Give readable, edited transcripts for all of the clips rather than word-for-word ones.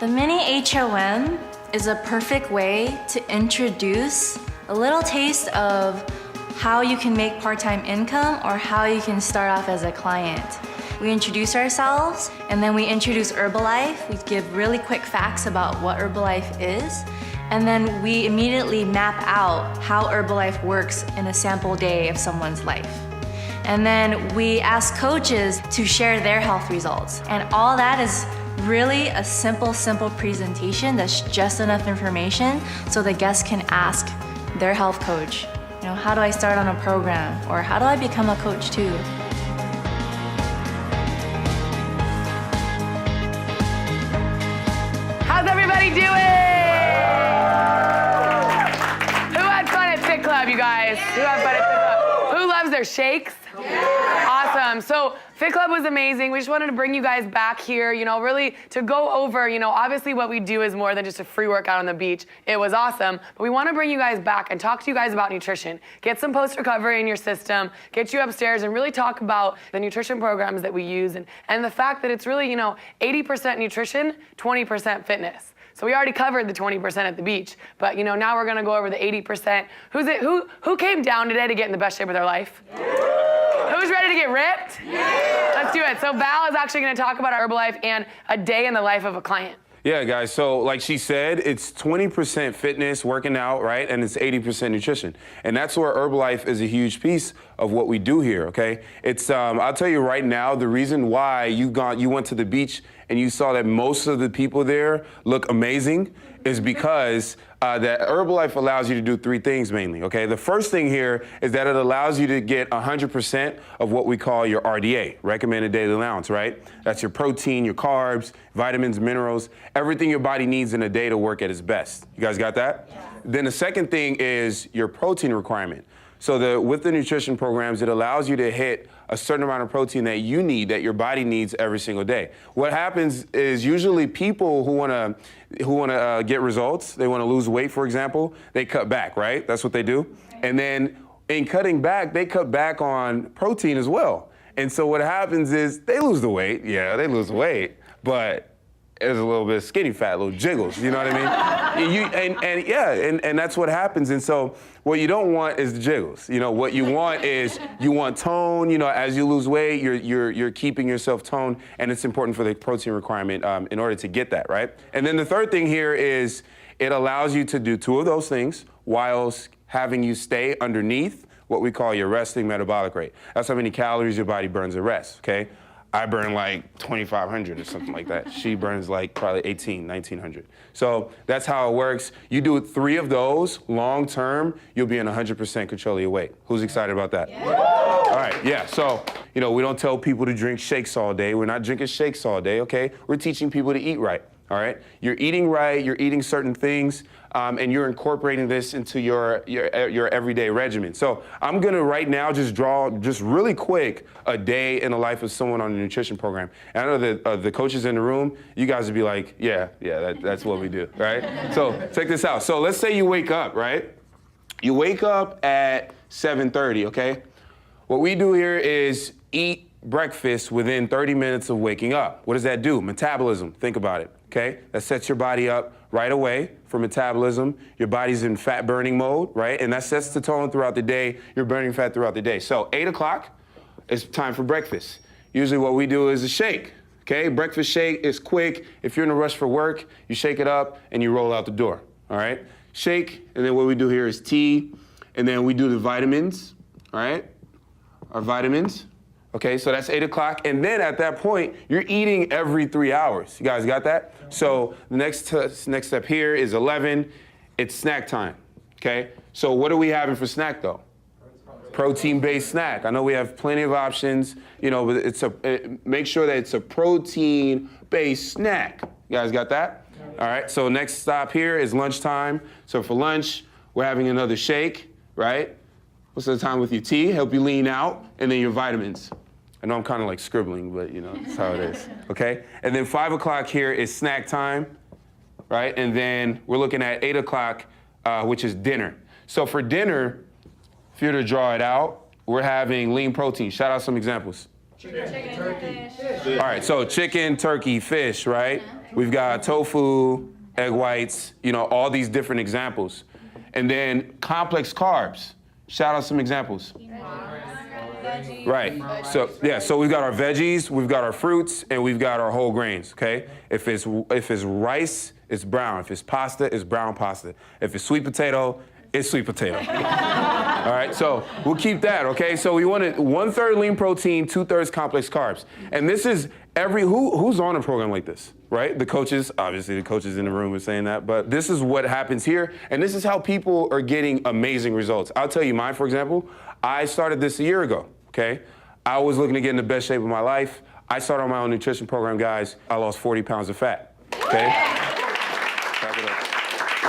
The mini HOM is a perfect way to introduce a little taste of how you can make part-time income or how you can start off as a client. We introduce ourselves and then we introduce Herbalife. We give really quick facts about what Herbalife is. And then we immediately map out how Herbalife works in a sample day of someone's life. And then we ask coaches to share their health results. And all that is really a simple presentation that's just enough information so the guests can ask their health coach, you know, how do I start on a program? Or how do I become a coach too? How's everybody doing? Who had fun at FitClub, you guys? Who had fun at FitClub? Who loves their shakes? Yeah. Awesome. So FitClub was amazing. We just wanted to bring you guys back here, you know, really to go over, you know, obviously what we do is more than just a free workout on the beach. It was awesome, but we want to bring you guys back and talk to you guys about nutrition. Get some post-recovery in your system, get you upstairs and really talk about the nutrition programs that we use and the fact that it's really, you know, 80% nutrition, 20% fitness. So we already covered the 20% at the beach, but you know, now we're gonna go over the 80%. Who came down today to get in the best shape of their life? Who's ready to get ripped? Yeah. Let's do it. So Val is actually going to talk about Herbalife and a day in the life of a client. Yeah, guys, so like she said, it's 20% fitness, working out, right? And it's 80% nutrition. And that's where Herbalife is a huge piece of what we do here, okay? It's, I'll tell you right now, the reason why you went to the beach and you saw that most of the people there look amazing is because that Herbalife allows you to do three things mainly, okay? The first thing here is that it allows you to get 100% of what we call your RDA, recommended daily allowance, right? That's your protein, your carbs, vitamins, minerals, everything your body needs in a day to work at its best. You guys got that? Yeah. Then the second thing is your protein requirement. So with the nutrition programs, it allows you to hit a certain amount of protein that you need, that your body needs every single day. What happens is usually people who wanna get results, they wanna lose weight, for example, they cut back, right? That's what they do. And then in cutting back, they cut back on protein as well. And so what happens is they lose the weight. Yeah, they lose the weight, but there's a little bit of skinny fat, little jiggles, you know what I mean? And that's what happens. And so what you don't want is the jiggles. You know, what you want is you want tone. You know, as you lose weight, you're keeping yourself toned, and it's important for the protein requirement in order to get that, right? And then the third thing here is it allows you to do two of those things whilst having you stay underneath what we call your resting metabolic rate. That's how many calories your body burns at rest, okay? I burn like 2,500 or something like that. She burns like probably 1,900. So that's how it works. You do three of those long term, you'll be in 100% control of your weight. Who's excited about that? Yeah. All right, yeah, so, you know, we don't tell people to drink shakes all day. We're not drinking shakes all day, okay? We're teaching people to eat right, all right? You're eating right, you're eating certain things, and you're incorporating this into your everyday regimen. So I'm gonna right now just draw, just really quick, a day in the life of someone on a nutrition program. And I know that the coaches in the room, you guys would be like, yeah, that's what we do, right? So check this out. So let's say you wake up, right? You wake up at 7:30, okay? What we do here is eat breakfast within 30 minutes of waking up. What does that do? Metabolism, think about it, okay? That sets your body up right away for metabolism. Your body's in fat burning mode, right? And that sets the tone throughout the day. You're burning fat throughout the day. So 8 o'clock, it's time for breakfast. Usually what we do is a shake, okay? Breakfast shake is quick. If you're in a rush for work, you shake it up and you roll out the door, all right? Shake, and then what we do here is tea, and then we do the vitamins, all right? Our vitamins. Okay, so that's 8 o'clock, and then at that point, you're eating every 3 hours. You guys got that? So the next step here is 11. It's snack time, okay? So what are we having for snack, though? Protein-based snack. I know we have plenty of options, you know, but make sure that it's a protein-based snack. You guys got that? All right, so next stop here is lunchtime. So for lunch, we're having another shake, right? Most of the time with your tea, help you lean out, and then your vitamins. I know I'm kind of like scribbling, but you know, that's how it is, okay? And then 5 o'clock here is snack time, right? And then we're looking at 8 o'clock, which is dinner. So for dinner, if you were to draw it out, we're having lean protein. Shout out some examples. All right, so chicken, turkey, fish, right? We've got tofu, egg whites, all these different examples. And then complex carbs. Shout out some examples. Right. So we've got our veggies, we've got our fruits, and we've got our whole grains. Okay. If it's rice, it's brown. If it's pasta, it's brown pasta. If it's sweet potato, it's sweet potato. All right. So we'll keep that. Okay. So we wanted 1/3 lean protein, 2/3 complex carbs, and this is who's on a program like this, right? The coaches, obviously, the coaches in the room are saying that, but this is what happens here, and this is how people are getting amazing results. I'll tell you mine, for example. I started this a year ago, okay? I was looking to get in the best shape of my life. I started on my own nutrition program, guys. I lost 40 pounds of fat, okay?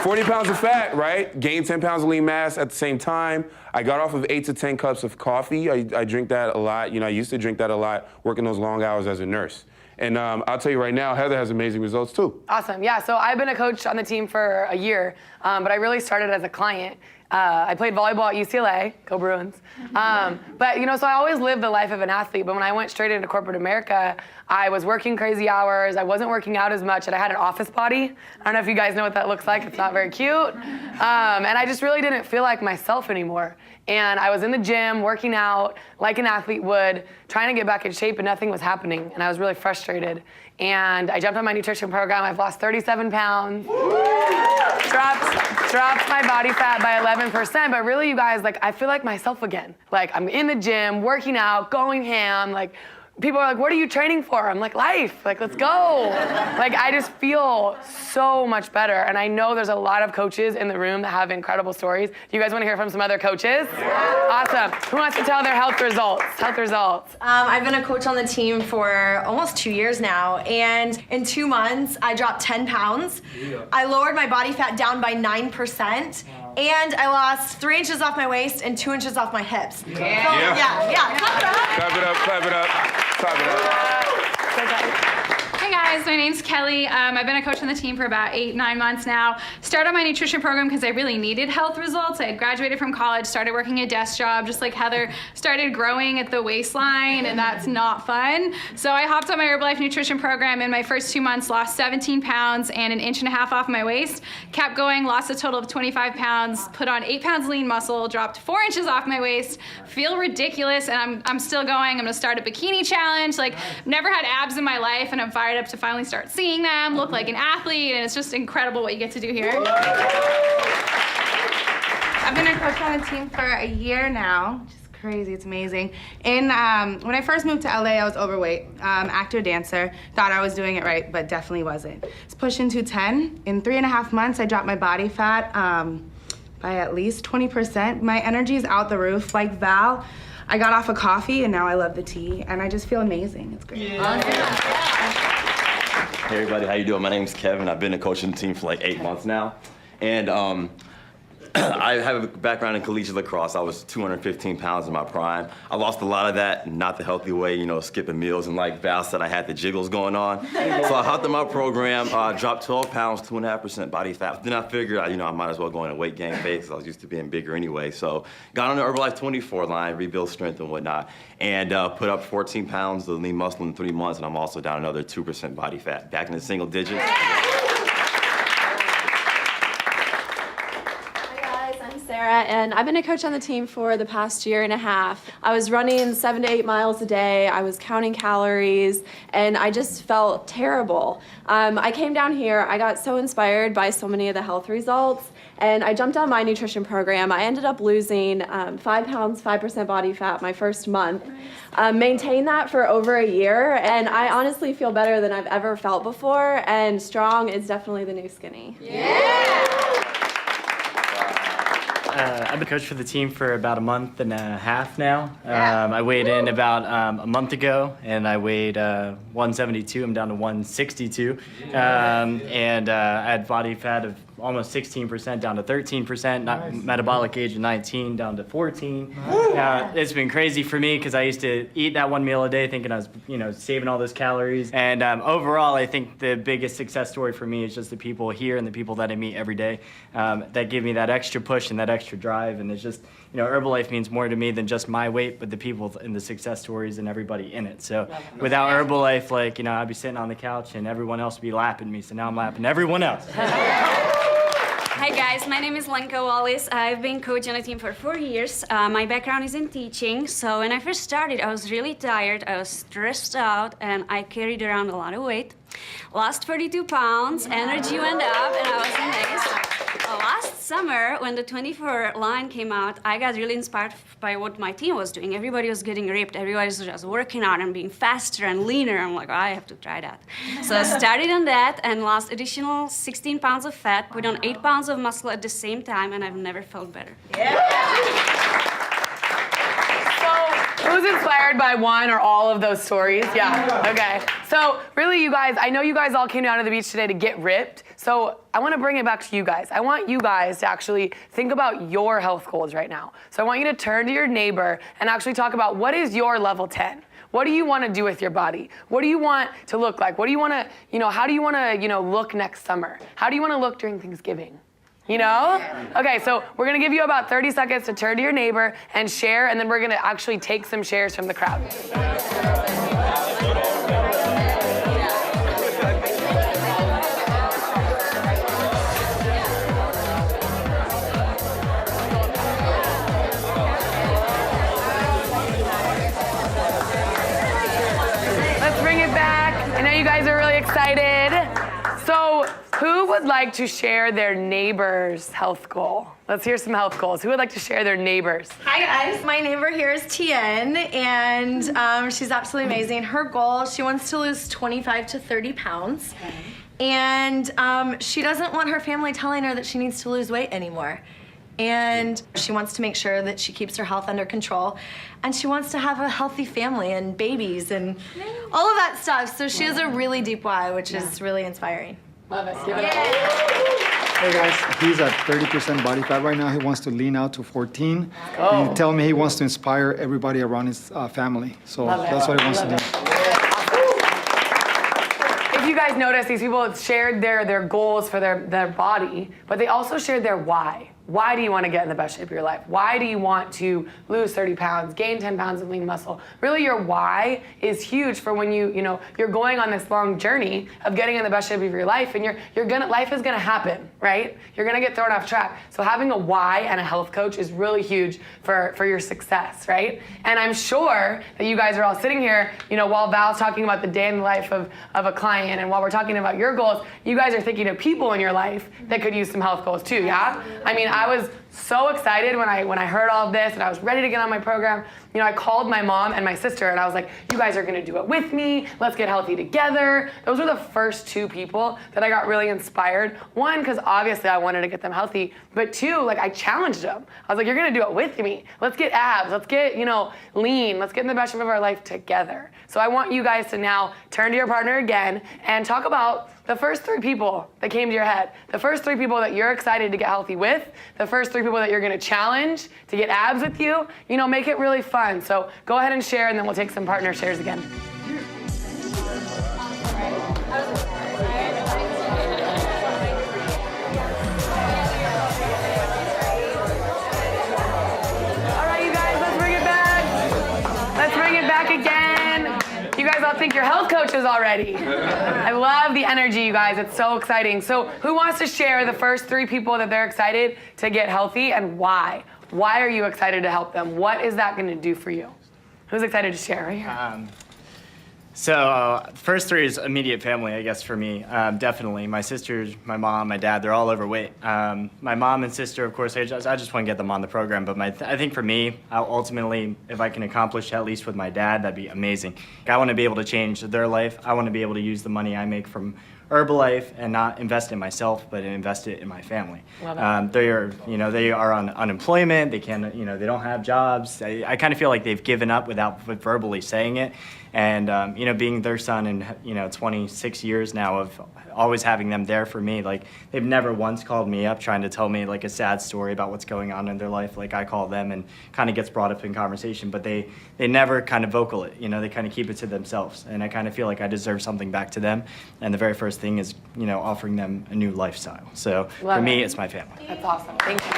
40 pounds of fat, right? Gained 10 pounds of lean mass at the same time. I got off of 8 to 10 cups of coffee. I drink that a lot. I used to drink that a lot, working those long hours as a nurse. And I'll tell you right now, Heather has amazing results too. Awesome, yeah, so I've been a coach on the team for a year, but I really started as a client. I played volleyball at UCLA, go Bruins. But so I always lived the life of an athlete, but when I went straight into corporate America, I was working crazy hours, I wasn't working out as much, and I had an office body. I don't know if you guys know what that looks like, it's not very cute. And I just really didn't feel like myself anymore. And I was in the gym, working out like an athlete would, trying to get back in shape, and nothing was happening. And I was really frustrated. And I jumped on my nutrition program. I've lost 37 pounds. Dropped my body fat by 11%. But really, you guys, I feel like myself again. I'm in the gym, working out, going ham, people are like, what are you training for? I'm like, life, let's go. I just feel so much better. And I know there's a lot of coaches in the room that have incredible stories. Do you guys want to hear from some other coaches? Yeah. Awesome. Who wants to tell their health results? I've been a coach on the team for almost 2 years now. And in 2 months, I dropped 10 pounds. Yeah. I lowered my body fat down by 9%. And I lost 3 inches off my waist and 2 inches off my hips. Yeah. Clap it up. Clap it up. Clap it up. Hey guys, my name's Kelly. I've been a coach on the team for about 8-9 months now. Started my nutrition program because I really needed health results. I had graduated from college, started working a desk job, just like Heather, started growing at the waistline, and that's not fun. So I hopped on my Herbalife nutrition program. In my first 2 months, lost 17 pounds and 1.5 inches off my waist. Kept going, lost a total of 25 pounds, put on 8 pounds lean muscle, dropped 4 inches off my waist, feel ridiculous, and I'm still going. I'm gonna start a bikini challenge. Never had abs in my life, and I'm fired up to finally start seeing them, look like an athlete, and it's just incredible what you get to do here. I've been a coach on the team for a year now, which is crazy, it's amazing. And when I first moved to LA, I was overweight, actor, dancer, thought I was doing it right, but definitely wasn't. It's pushing 210. In 3.5 months, I dropped my body fat by at least 20%. My energy's out the roof. Like Val, I got off of coffee, and now I love the tea, and I just feel amazing. It's great. Yeah. Hey everybody, how you doing? My name's Kevin. I've been a coach on the team for 8 months now. And I have a background in collegiate lacrosse. I was 215 pounds in my prime. I lost a lot of that, not the healthy way, skipping meals. And like Val said, I had the jiggles going on. So I hopped in my program, dropped 12 pounds, 2.5% body fat. Then I figured, I might as well go in a weight gain phase because I was used to being bigger anyway. So got on the Herbalife 24 line, rebuild strength and whatnot, and put up 14 pounds of lean muscle in 3 months, and I'm also down another 2% body fat, back in the single digits. And I've been a coach on the team for the past 1.5 years. I was running 7 to 8 miles a day. I was counting calories, and I just felt terrible. I came down here. I got so inspired by so many of the health results, and I jumped on my nutrition program. I ended up losing 5 pounds, 5% body fat my first month. Maintained that for over a year, and I honestly feel better than I've ever felt before, and strong is definitely the new skinny. Yeah! I've been coach for the team for about 1.5 months now. I weighed in about a month ago, and I weighed 172. I'm down to 162. And I had body fat of almost 16% down to 13%, metabolic age of 19 down to 14. It's been crazy for me because I used to eat that 1 meal a day thinking I was, saving all those calories. And overall, I think the biggest success story for me is just the people here and the people that I meet every day that give me that extra push and that extra drive. And it's just, Herbalife means more to me than just my weight, but the people and the success stories and everybody in it. So without Herbalife, I'd be sitting on the couch and everyone else would be lapping me. So now I'm lapping everyone else. Hi guys, my name is Lenka Wallis. I've been coaching a team for 4 years. My background is in teaching, so when I first started, I was really tired, I was stressed out, and I carried around a lot of weight. Lost 32 pounds, energy went up, and I was amazed. Last summer, when the 24 line came out, I got really inspired by what my team was doing. Everybody was getting ripped, everybody was just working out and being faster and leaner. I'm like, I have to try that. So I started on that and lost additional 16 pounds of fat, put on 8 pounds of muscle at the same time, and I've never felt better. Who's inspired by one or all of those stories? Yeah, okay. So really, you guys, I know you guys all came down to the beach today to get ripped, so I want to bring it back to you guys. I want you guys to actually think about your health goals right now. So I want you to turn to your neighbor and actually talk about what is your level 10? What do you want to do with your body? What do you want to look like? What do you want to, how do you want to, look next summer? How do you want to look during Thanksgiving? Okay, so we're gonna give you about 30 seconds to turn to your neighbor and share, and then we're gonna actually take some shares from the crowd. Let's bring it back. I know you guys are really excited. So, who would like to share their neighbor's health goal? Let's hear some health goals. Who would like to share their neighbor's? Hi guys, my neighbor here is Tien, and she's absolutely amazing. Her goal, she wants to lose 25 to 30 pounds, and she doesn't want her family telling her that she needs to lose weight anymore. And she wants to make sure that she keeps her health under control, and she wants to have a healthy family and babies and all of that stuff. So she has a really deep why, which is really inspiring. Love it. Give it up. Hey guys, he's at 30% body fat right now. He wants to lean out to 14. And he told me he wants to inspire everybody around his family. So that's what he wants to do. If you guys notice, these people have shared their goals for their body, but they also shared their why. Why do you want to get in the best shape of your life? Why do you want to lose 30 pounds, gain 10 pounds of lean muscle? Really, your why is huge for when you're going on this long journey of getting in the best shape of your life, and life is gonna happen, right? You're gonna get thrown off track. So having a why and a health coach is really huge for your success, right? And I'm sure that you guys are all sitting here, while Val's talking about the day in the life of a client, and while we're talking about your goals, you guys are thinking of people in your life that could use some health goals too, yeah? I mean, I was so excited when I heard all of this, and I was ready to get on my program. I called my mom and my sister, and I was like, you guys are gonna do it with me. Let's get healthy together. Those were the first two people that I got really inspired. One, because obviously I wanted to get them healthy, but two, I challenged them. I was like, you're gonna do it with me. Let's get abs, let's get, lean, let's get in the best shape of our life together. So I want you guys to now turn to your partner again and talk about the first 3 people that came to your head, the first 3 people that you're excited to get healthy with, the first 3 people that you're gonna challenge to get abs with you, make it really fun. So go ahead and share, and then we'll take some partner shares again. All right, you guys, let's bring it back. Let's bring it back again. You guys all think you're health coaches already. I love the energy, you guys. It's so exciting. So who wants to share the first 3 people that they're excited to get healthy, and why? Why are you excited to help them? What is that going to do for you? Who's excited to share right here? So first 3 is immediate family, I guess, for me. Definitely. My sisters, my mom, my dad, they're all overweight. My mom and sister, of course, I just want to get them on the program. But I think for me, ultimately, if I can accomplish at least with my dad, that'd be amazing. I want to be able to change their life. I want to be able to use the money I make from Herbalife and not invest in myself, but invest it in my family. They are on unemployment. They can't, they don't have jobs. I kind of feel like they've given up without verbally saying it. And being their son in 26 years now of always having them there for me, they've never once called me up trying to tell me a sad story about what's going on in their life. I call them and kind of gets brought up in conversation, but they never kind of vocal it. They kind of keep it to themselves, and I kind of feel like I deserve something back to them. And the very first thing is offering them a new lifestyle. So for me, it's my family. That's awesome. Thank you.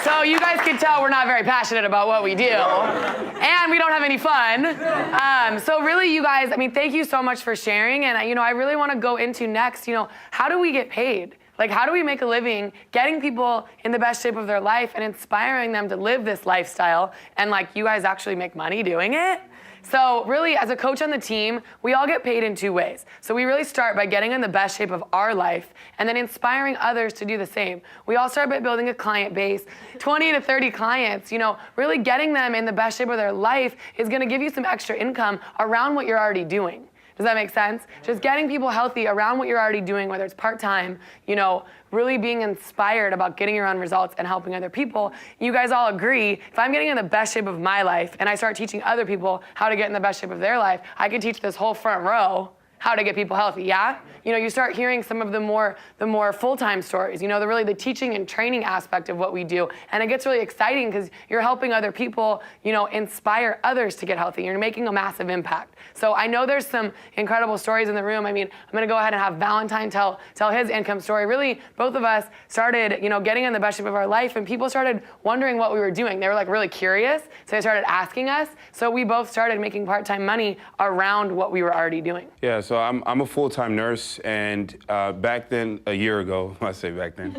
So you guys can tell we're not very passionate about what we do, and we don't have any fun. So really, you guys, I mean, thank you so much for sharing, and I really want to go into next, how do we get paid? Like, how do we make a living getting people in the best shape of their life and inspiring them to live this lifestyle, and like, you guys actually make money doing it? So really, as a coach on the team, we all get paid in 2 ways. So we really start by getting in the best shape of our life and then inspiring others to do the same. We all start by building a client base, 20 to 30 clients. Really getting them in the best shape of their life is gonna give you some extra income around what you're already doing. Does that make sense? Just getting people healthy around what you're already doing, whether it's part-time, really being inspired about getting your own results and helping other people. You guys all agree, if I'm getting in the best shape of my life and I start teaching other people how to get in the best shape of their life, I can teach this whole front row how to get people healthy, yeah? You start hearing some of the more full-time stories, the teaching and training aspect of what we do. And it gets really exciting because you're helping other people, inspire others to get healthy. You're making a massive impact. So I know there's some incredible stories in the room. I mean, I'm gonna go ahead and have Valentine tell his income story. Really, both of us started, getting in the best shape of our life, and people started wondering what we were doing. They were like really curious, so they started asking us. So we both started making part-time money around what we were already doing. Yeah, so I'm a full-time nurse, and back then, a year ago, I say back then,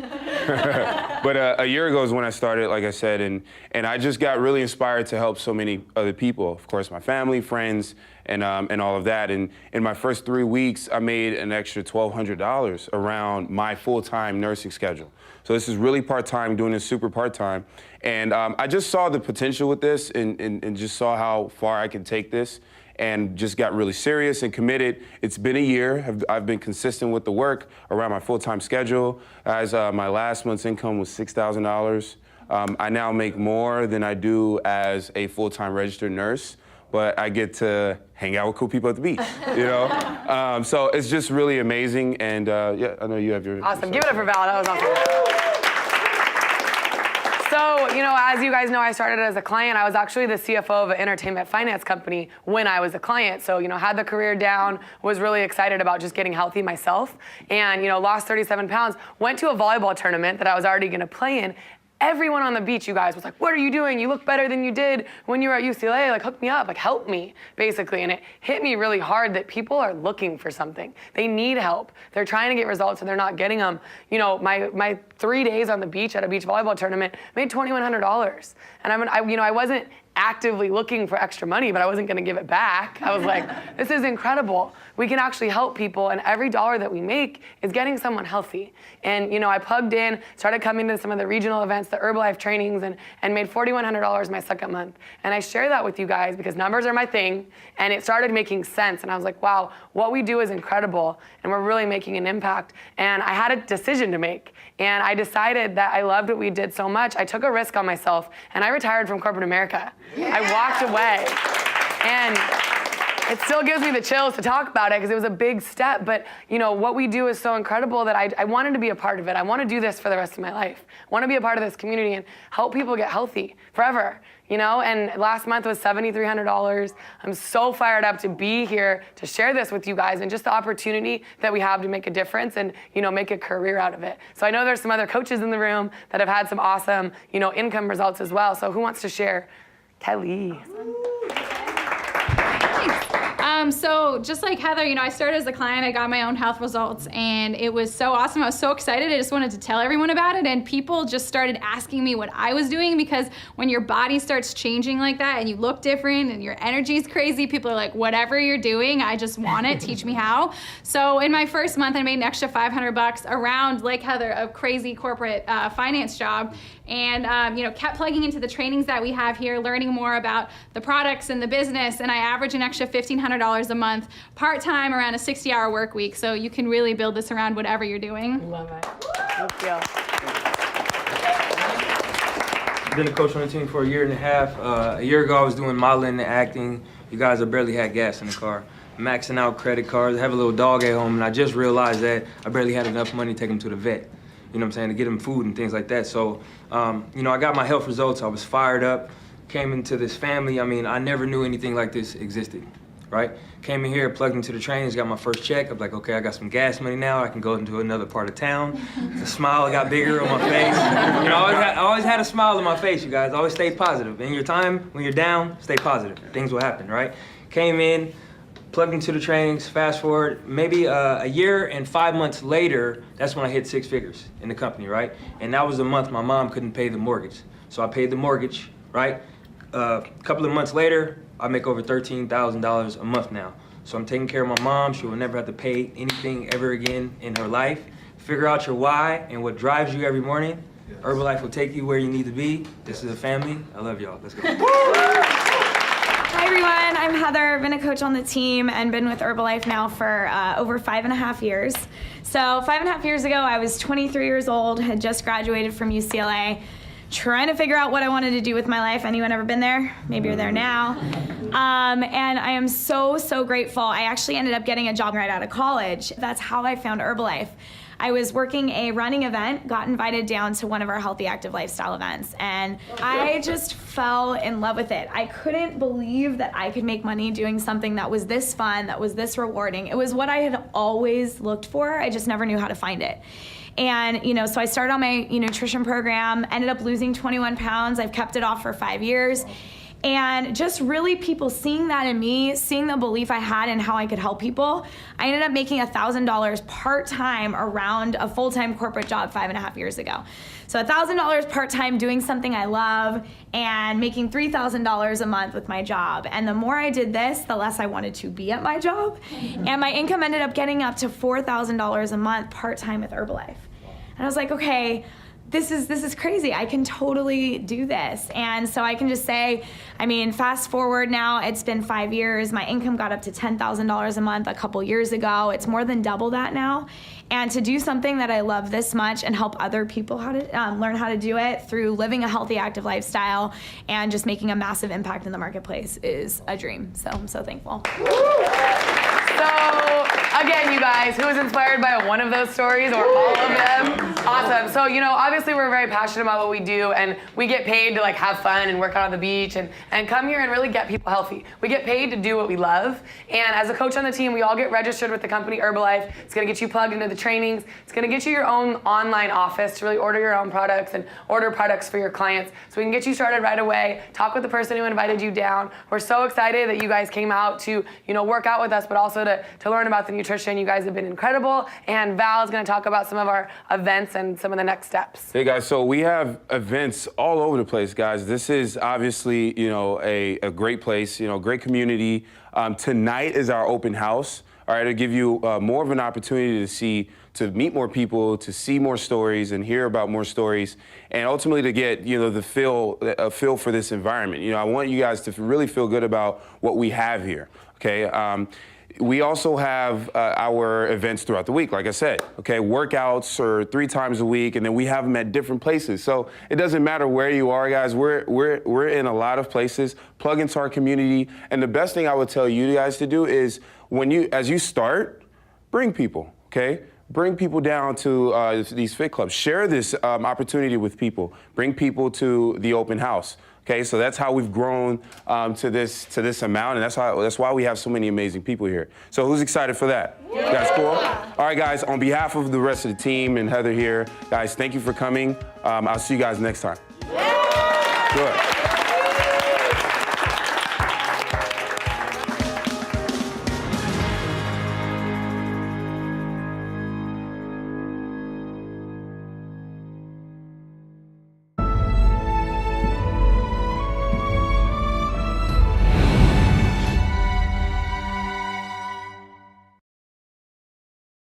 but a year ago is when I started, like I said, and I just got really inspired to help so many other people. Of course, my family, friends, and all of that. And in my first 3 weeks, I made an extra $1,200 around my full-time nursing schedule. So this is really part-time, doing this super part-time. And I just saw the potential with this and just saw how far I could take this, and just got really serious and committed. It's been a year. I've been consistent with the work around my full-time schedule. As my last month's income was $6,000. I now make more than I do as a full-time registered nurse, but I get to hang out with cool people at the beach, So it's just really amazing, and yeah, I know you have your... Awesome, give it up for Val, that was awesome. So, as you guys know, I started as a client. I was actually the CFO of an entertainment finance company when I was a client. So, had the career down, was really excited about just getting healthy myself, and, lost 37 pounds, went to a volleyball tournament that I was already gonna play in. Everyone on the beach, you guys, was like, what are you doing? You look better than you did when you were at UCLA. Like, hook me up, like, help me, basically. And it hit me really hard that people are looking for something. They need help. They're trying to get results and they're not getting them. My 3 days on the beach at a beach volleyball tournament made $2,100. And I wasn't actively looking for extra money, but I wasn't gonna give it back. I was like, this is incredible. We can actually help people, and every dollar that we make is getting someone healthy. And I plugged in, started coming to some of the regional events, the Herbalife trainings, and made $4,100 my second month. And I share that with you guys because numbers are my thing, and it started making sense. And I was like, wow, what we do is incredible, and we're really making an impact. And I had a decision to make, and I decided that I loved what we did so much. I took a risk on myself, and I retired from corporate America. Yeah. I walked away, and it still gives me the chills to talk about it because it was a big step, but what we do is so incredible that I wanted to be a part of it. I want to do this for the rest of my life. I want to be a part of this community and help people get healthy forever, and last month was $7,300. I'm so fired up to be here to share this with you guys and just the opportunity that we have to make a difference and, make a career out of it. So I know there's some other coaches in the room that have had some awesome, income results as well. So who wants to share? Kelly. So just like Heather, I started as a client, I got my own health results, and it was so awesome. I was so excited. I just wanted to tell everyone about it, and people just started asking me what I was doing, because when your body starts changing like that and you look different and your energy is crazy, people are like, whatever you're doing, I just want it, teach me how. So in my first month, I made an extra $500 around, like Heather, a crazy corporate finance job, and kept plugging into the trainings that we have here, learning more about the products and the business, and I average an extra $1,500 a month, part-time, around a 60-hour work week, so you can really build this around whatever you're doing. Love it. Thank you. I've been a coach on the team for a year and a half. A year ago, I was doing modeling and acting. You guys, I barely had gas in the car. Maxing out credit cards. I have a little dog at home, and I just realized that I barely had enough money to take him to the vet. To get him food and things like that. So, I got my health results. I was fired up. Came into this family. I never knew anything like this existed. right? Came in here, plugged into the trainings, got my first check. I'm like, okay, I got some gas money now. I can go into another part of town. The smile got bigger on my face. You know, I always had a smile on my face, you guys. Always stay positive. In your time, when you're down, stay positive. Things will happen, right? Came in, plugged into the trainings, fast forward, maybe a year and 5 months later, that's when I hit 6 figures in the company, right? And that was the month my mom couldn't pay the mortgage. So I paid the mortgage, right? A couple of months later, I make over $13,000 a month now. So I'm taking care of my mom. She will never have to pay anything ever again in her life. Figure out your why and what drives you every morning. Yes. Herbalife will take you where you need to be. This is a family. I love y'all. Let's go. Hi everyone, I'm Heather. I've been a coach on the team and been with Herbalife now for over 5.5 years. So 5.5 years ago, I was 23 years old, had just graduated from UCLA, trying to figure out what I wanted to do with my life. Anyone ever been there? Maybe you're there now. And I am so, so grateful. I actually ended up getting a job right out of college. That's how I found Herbalife. I was working a running event, got invited down to one of our healthy active lifestyle events, and I just fell in love with it. I couldn't believe that I could make money doing something that was this fun, that was this rewarding. It was what I had always looked for. I just never knew how to find it. And, you know, so I started on my nutrition program, ended up losing 21 pounds. I've kept it off for 5 years. And just really people seeing that in me, seeing the belief I had in how I could help people, I ended up making $1,000 part-time around a full-time corporate job 5.5 years ago. So $1,000 part-time doing something I love and making $3,000 a month with my job. And the more I did this, the less I wanted to be at my job. And my income ended up getting up to $4,000 a month part-time with Herbalife. And I was like, okay, this is crazy. I can totally do this. And so I can just say, I mean, fast forward now, it's been 5 years. My income got up to $10,000 a month a couple years ago. It's more than double that now. And to do something that I love this much and help other people how to learn how to do it through living a healthy, active lifestyle and just making a massive impact in the marketplace is a dream. So I'm so thankful. So, again, you guys, who was inspired by one of those stories or all of them? Awesome. So, you know, obviously we're very passionate about what we do, and we get paid to like have fun and work out on the beach and come here and really get people healthy. We get paid to do what we love. And as a coach on the team, we all get registered with the company Herbalife. It's going to get you plugged into the trainings. It's going to get you your own online office to really order your own products and order products for your clients. So we can get you started right away. Talk with the person who invited you down. We're so excited that you guys came out to, you know, work out with us, but also to learn about the nutrition. You guys have been incredible. And Val is going to talk about some of our events and some of the next steps. Hey guys, so we have events all over the place, guys. This is obviously, you know, a great place, you know, great community. Tonight is our open house. All right, to give you more of an opportunity to meet more people, to see more stories and hear about more stories, and ultimately to get, you know, a feel for this environment. You know, I want you guys to really feel good about what we have here. Okay. We also have our events throughout the week, like I said, okay? Workouts are 3 times a week, and then we have them at different places. So it doesn't matter where you are, guys. We're in a lot of places. Plug into our community. And the best thing I would tell you guys to do is as you start, bring people, okay? Bring people down to these fit clubs. Share this opportunity with people. Bring people to the open house. Okay, so that's how we've grown to this amount, and that's why we have so many amazing people here. So who's excited for that? Yeah. You guys cool? All right, guys, on behalf of the rest of the team and Heather here, guys, thank you for coming. I'll see you guys next time. Yeah. Good.